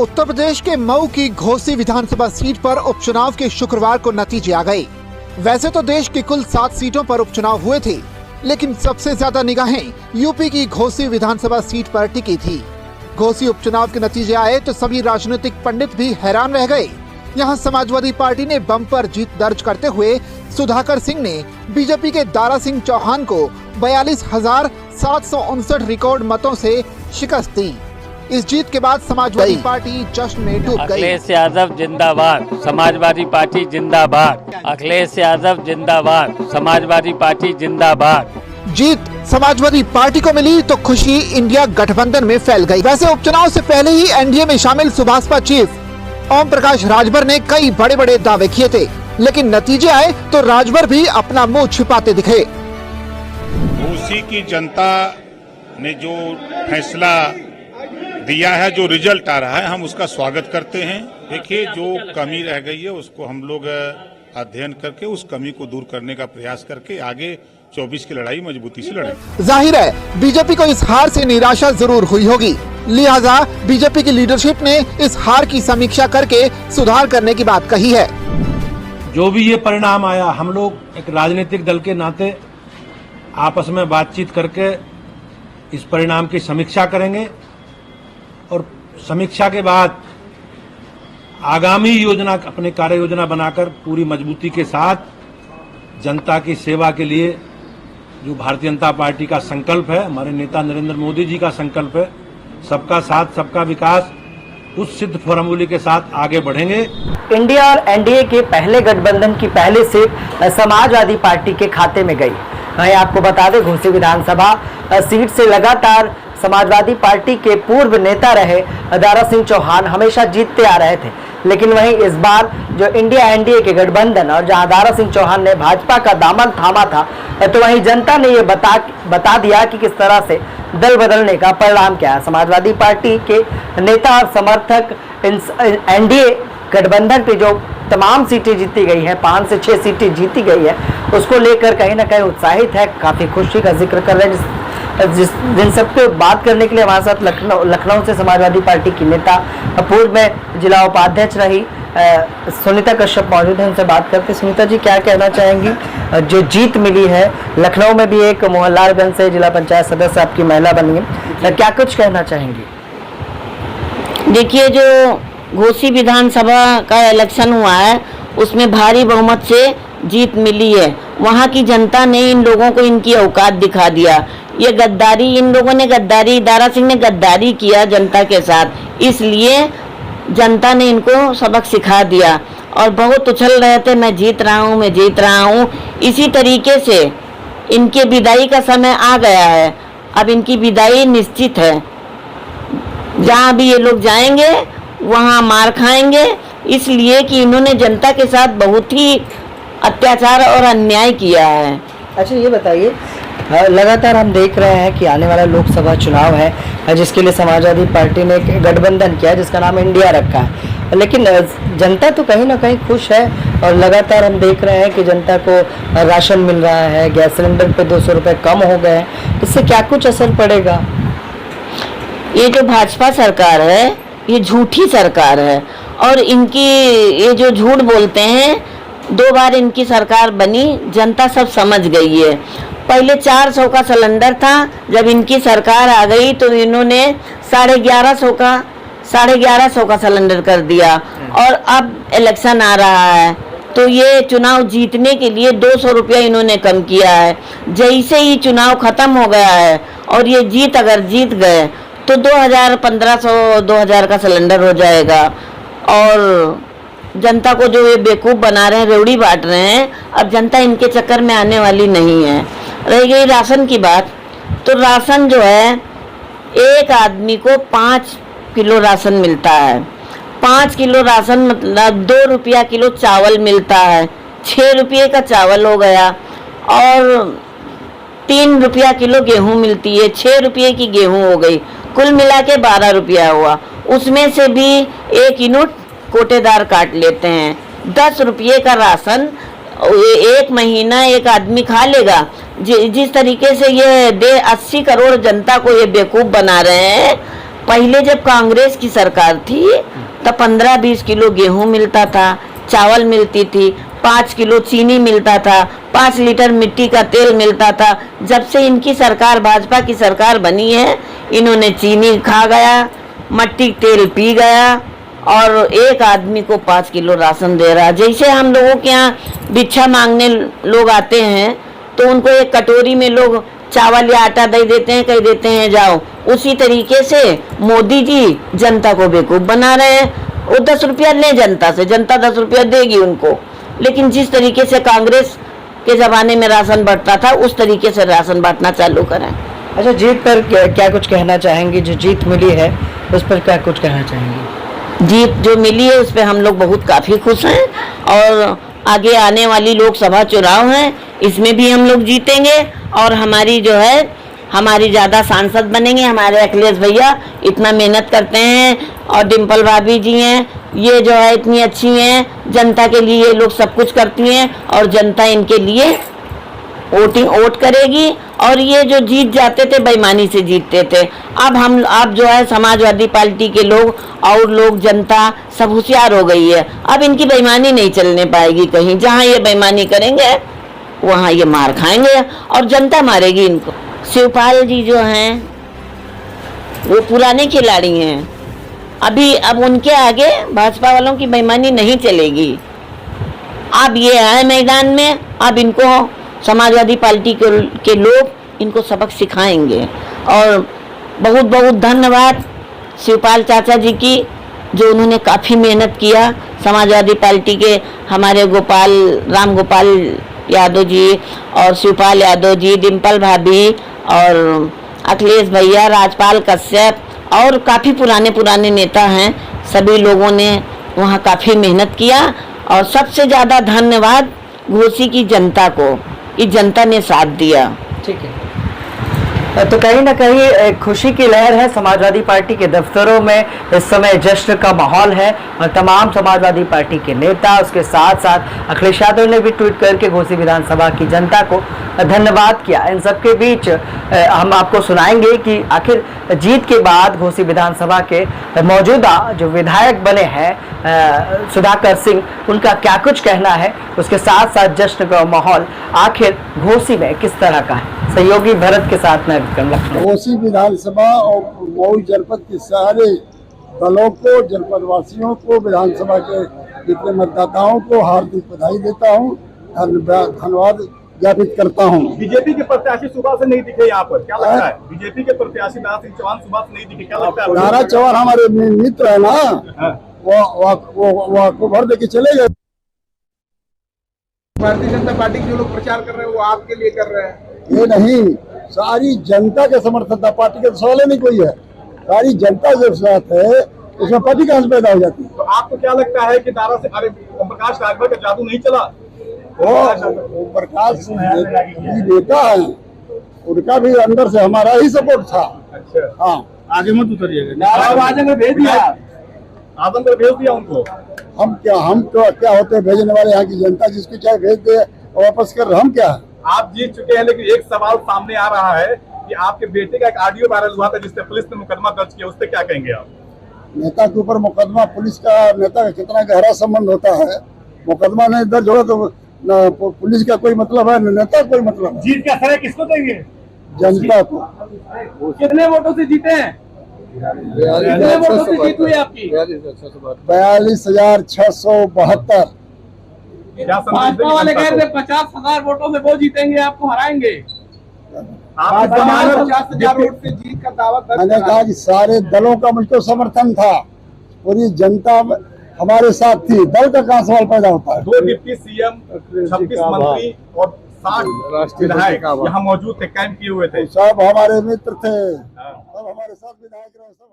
उत्तर प्रदेश के मऊ की घोसी विधानसभा सीट पर उपचुनाव के शुक्रवार को नतीजे आ गए। वैसे तो देश की कुल 7 सीटों पर उपचुनाव हुए थे, लेकिन सबसे ज्यादा निगाहें यूपी की घोसी विधानसभा सीट पर टिकी थी। घोसी उपचुनाव के नतीजे आए तो सभी राजनीतिक पंडित भी हैरान रह गए। यहाँ समाजवादी पार्टी ने बम्पर जीत दर्ज करते हुए सुधाकर सिंह ने बीजेपी के दारा सिंह चौहान को 42,759 रिकॉर्ड मतों से शिकस्त दी। इस जीत के बाद समाजवादी पार्टी जश्न में डूब गई। अखिलेश यादव जिंदाबाद, समाजवादी पार्टी जिंदाबाद। अखिलेश यादव जिंदाबाद, समाजवादी पार्टी जिंदाबाद। जीत समाजवादी पार्टी को मिली तो खुशी इंडिया गठबंधन में फैल गई। वैसे उपचुनाव से पहले ही एनडीए में शामिल सुभाषपा चीफ ओम प्रकाश राजभर ने कई बड़े बड़े दावे किए थे, लेकिन नतीजे आए तो राजभर भी अपना मुंह छिपाते दिखे। घोसी की जनता ने जो फैसला दिया है, जो रिजल्ट आ रहा है, हम उसका स्वागत करते हैं। देखिए, जो कमी रह गई है उसको हम लोग अध्ययन करके उस कमी को दूर करने का प्रयास करके आगे 24 की लड़ाई मजबूती से लड़ेंगे। जाहिर है बीजेपी को इस हार से निराशा जरूर हुई होगी, लिहाजा बीजेपी की लीडरशिप ने इस हार की समीक्षा करके सुधार करने की बात कही है। जो भी ये परिणाम आया, हम लोग एक राजनीतिक दल के नाते आपस में बातचीत करके इस परिणाम की समीक्षा करेंगे और समीक्षा के बाद आगामी योजना, अपने कार्य योजना बनाकर पूरी मजबूती के साथ जनता की सेवा के लिए जो भारतीय जनता पार्टी का संकल्प है, हमारे नेता नरेंद्र मोदी जी का संकल्प है, सबका साथ सबका विकास, उस सिद्ध फॉर्मूले के साथ आगे बढ़ेंगे। इंडिया और एनडीए के पहले गठबंधन की पहली सीट समाजवादी पार्टी के खाते में गई। वहीं आपको बता दें, घोसी विधानसभा सीट से लगातार समाजवादी पार्टी के पूर्व नेता रहे दारा सिंह चौहान हमेशा जीतते आ रहे थे, लेकिन वहीं इस बार जो इंडिया एनडीए के गठबंधन और जहां दारा सिंह चौहान ने भाजपा का दामन थामा था, तो वहीं जनता ने ये बता दिया कि किस तरह से दल बदलने का परिणाम क्या है। समाजवादी पार्टी के नेता और समर्थक एनडीए गठबंधन पे जो तमाम सीटें जीती गई हैं, 5 से 6 सीटें जीती गई है, उसको लेकर कहीं ना कहीं उत्साहित है, काफी खुशी का जिक्र कर रहे हैं। जिन सबको बात करने के लिए हमारे साथ लखनऊ से समाजवादी पार्टी की नेता, पूर्व में जिला उपाध्यक्ष रही सुनीता कश्यप मौजूद है, उनसे बात करते। सुनीता जी, क्या कहना चाहेंगी? जो जीत मिली है, लखनऊ में भी एक मोहनलालगंज से जिला पंचायत सदस्य आपकी महिला बनी है, क्या कुछ कहना चाहेंगी? देखिए, जो घोसी विधानसभा का इलेक्शन हुआ है उसमें भारी बहुमत से जीत मिली है। वहाँ की जनता ने इन लोगों को इनकी औकात दिखा दिया। ये गद्दारी, इन लोगों ने गद्दारी, दारा सिंह ने गद्दारी किया जनता के साथ, इसलिए जनता ने इनको सबक सिखा दिया और बहुत उछल रहे थे, मैं जीत रहा हूँ, मैं जीत रहा हूँ। इसी तरीके से इनके विदाई का समय आ गया है। अब इनकी विदाई निश्चित है। जहाँ भी ये लोग जाएंगे वहाँ मार खाएंगे, इसलिए कि इन्होंने जनता के साथ बहुत ही अत्याचार और अन्याय किया है। अच्छा, ये बताइए, लगातार हम देख रहे हैं कि आने वाला लोकसभा चुनाव है, जिसके लिए समाजवादी पार्टी ने एक गठबंधन किया है जिसका नाम इंडिया रखा है, लेकिन जनता तो कहीं ना कहीं खुश है और लगातार हम देख रहे हैं कि जनता को राशन मिल रहा है, गैस सिलेंडर पे 200 रुपये कम हो गए हैं। इससे क्या कुछ असर पड़ेगा? ये जो भाजपा सरकार है, ये झूठी सरकार है और इनकी ये जो झूठ बोलते हैं, 2 बार इनकी सरकार बनी, जनता सब समझ गई है। पहले 400 का सिलेंडर था, जब इनकी सरकार आ गई तो इन्होंने 1150 का सिलेंडर कर दिया और अब इलेक्शन आ रहा है तो ये चुनाव जीतने के लिए 200 रुपया इन्होंने कम किया है। जैसे ही चुनाव खत्म हो गया है और ये अगर जीत गए तो 1500-2000 का सिलेंडर हो जाएगा और जनता को जो ये बेवकूफ़ बना रहे हैं, रेवड़ी बांट रहे हैं, अब जनता इनके चक्कर में आने वाली नहीं है। रह गई राशन की बात, तो राशन जो है, एक आदमी को 5 किलो राशन मिलता है। 5 किलो राशन मतलब 2 रुपया किलो चावल मिलता है, 6 रुपये का चावल हो गया और 3 रुपया किलो गेहूँ मिलती है, 6 रुपये की गेहूँ हो गई, कुल मिला के 12 रुपया हुआ। उसमें से भी 1 यूनिट कोटेदार काट लेते हैं। 10 रुपये का राशन 1 महीना एक आदमी खा लेगा। जिस तरीके से ये 80 करोड़ जनता को ये बेवकूफ़ बना रहे हैं, पहले जब कांग्रेस की सरकार थी तो 15-20 किलो गेहूं मिलता था, चावल मिलती थी, 5 किलो चीनी मिलता था, 5 लीटर मिट्टी का तेल मिलता था। जब से इनकी सरकार, भाजपा की सरकार बनी है, इन्होंने चीनी खा गया, मट्टी तेल पी गया और एक आदमी को 5 किलो राशन दे रहा। जैसे हम लोगों के यहाँ भिक्षा मांगने लोग आते हैं तो उनको एक कटोरी में लोग चावल या आटा दे देते हैं, कह देते हैं जाओ, उसी तरीके से मोदी जी जनता को बेवकूफ़ बना रहे हैं। वो 10 रुपया ले जनता से, जनता 10 रुपया देगी उनको, लेकिन जिस तरीके से कांग्रेस के ज़माने में राशन बांटता था उस तरीके से राशन बांटना चालू करें। अच्छा, जीत पर क्या कुछ कहना चाहेंगे? जो जीत मिली है उस पर क्या कुछ कहना चाहेंगे? जीत जो मिली है उस पर हम लोग बहुत काफ़ी खुश हैं और आगे आने वाली लोकसभा चुनाव हैं, इसमें भी हम लोग जीतेंगे और हमारी जो है हमारी ज़्यादा सांसद बनेंगे। हमारे अखिलेश भैया इतना मेहनत करते हैं और डिम्पल भाभी जी हैं, ये जो है इतनी अच्छी हैं, जनता के लिए ये लोग सब कुछ करती हैं और जनता इनके लिए वोट करेगी। और ये जो जीत जाते थे बेईमानी से जीतते थे, अब जो है समाजवादी पार्टी के लोग और लोग, जनता सब होशियार हो गई है। अब इनकी बेईमानी नहीं चलने पाएगी कहीं, जहाँ ये बेईमानी करेंगे वहाँ ये मार खाएंगे और जनता मारेगी इनको। शिवपाल जी जो हैं वो पुराने खिलाड़ी हैं, अब उनके आगे भाजपा वालों की बेईमानी नहीं चलेगी। अब ये है मैदान में, अब इनको समाजवादी पार्टी के लोग इनको सबक सिखाएंगे। और बहुत बहुत धन्यवाद शिवपाल चाचा जी की, जो उन्होंने काफ़ी मेहनत किया। समाजवादी पार्टी के हमारे राम गोपाल यादव जी और शिवपाल यादव जी, डिम्पल भाभी और अखिलेश भैया, राजपाल कश्यप और काफ़ी पुराने नेता हैं, सभी लोगों ने वहाँ काफ़ी मेहनत किया। और सबसे ज़्यादा धन्यवाद घोसी की जनता को, इस जनता ने साथ दिया। ठीक है, तो कहीं ना कहीं एक खुशी की लहर है समाजवादी पार्टी के दफ्तरों में। इस समय जश्न का माहौल है और तमाम समाजवादी पार्टी के नेता, उसके साथ साथ अखिलेश यादव ने भी ट्वीट करके घोसी विधानसभा की जनता को धन्यवाद किया। इन सबके बीच हम आपको सुनाएंगे कि आखिर जीत के बाद घोसी विधानसभा के मौजूदा जो विधायक बने हैं सुधाकर सिंह, उनका क्या कुछ कहना है। उसके साथ साथ जश्न का माहौल आखिर घोसी में किस तरह का है। सहयोगी भरत के साथ में घोसी विधानसभा और मऊ जनपद के सारे दलों को, जनपद वासियों को, विधानसभा के जितने मतदाताओं को हार्दिक बधाई देता हूँ, धन्यवाद ज्ञापित करता हूँ। बीजेपी के प्रत्याशी सुबह से नहीं दिखे यहाँ पर, क्या लगता है? बीजेपी के प्रत्याशी दारा सिंह चौहान सुबह से नहीं दिखे, क्या लगता है? दारा चौहान हमारे मित्र है ना, वो आपको भर दे के चले गए। भारतीय जनता पार्टी के जो लोग प्रचार कर रहे हैं वो आपके लिए कर रहे हैं? ये नहीं, सारी जनता के समर्थन था, पार्टी का सवाल ही नहीं कोई है। सारी जनता जब साथ है उसमें पार्टी कहाँ से पैदा हो जाती है। तो आपको क्या लगता है कि दारा से ओम प्रकाश राजभर का जादू नहीं चला? वो प्रकाश नेता है, उनका भी अंदर से हमारा ही सपोर्ट था। अच्छा, हाँ, आगे मत उतरिएगा। आजम में भेज दिया, आजम में भेज दिया उनको। हम क्या होते हैं भेजने वाले, यहाँ की जनता जिसको चाहे भेज दे और वापस कर, हम क्या है। आप जीत चुके हैं, लेकिन एक सवाल सामने आ रहा है कि आपके बेटे का एक ऑडियो वायरल हुआ था जिससे पुलिस ने मुकदमा दर्ज किया, उस पर क्या कहेंगे आप? नेता के ऊपर मुकदमा, पुलिस का नेता का कितना गहरा संबंध होता है। मुकदमा नहीं दर्ज होगा तो न पुलिस का कोई मतलब है, न नेता का कोई मतलब है। जीत का श्रेय किसको देंगे? जनता को। कितने वोटों से जीते हैं? कितने वोटों से जीत हुई आपकी? 42,672। भाजपा वाले कह रहे 50,000 वोटों से वो जीतेंगे, आपको हराएंगे। 50,000 वोट से जीत का दावा। मैंने कहा कि सारे दलों का मुझको समर्थन था, पूरी जनता हमारे साथ थी, दल का कहाँ सवाल पैदा होता है। 2 डिप्टी सीएम, 26 मंत्री और 60 विधायक यहाँ मौजूद थे, कैंप किए हुए थे। सब हमारे मित्र थे, सब हमारे साथ विधायक रहे, सब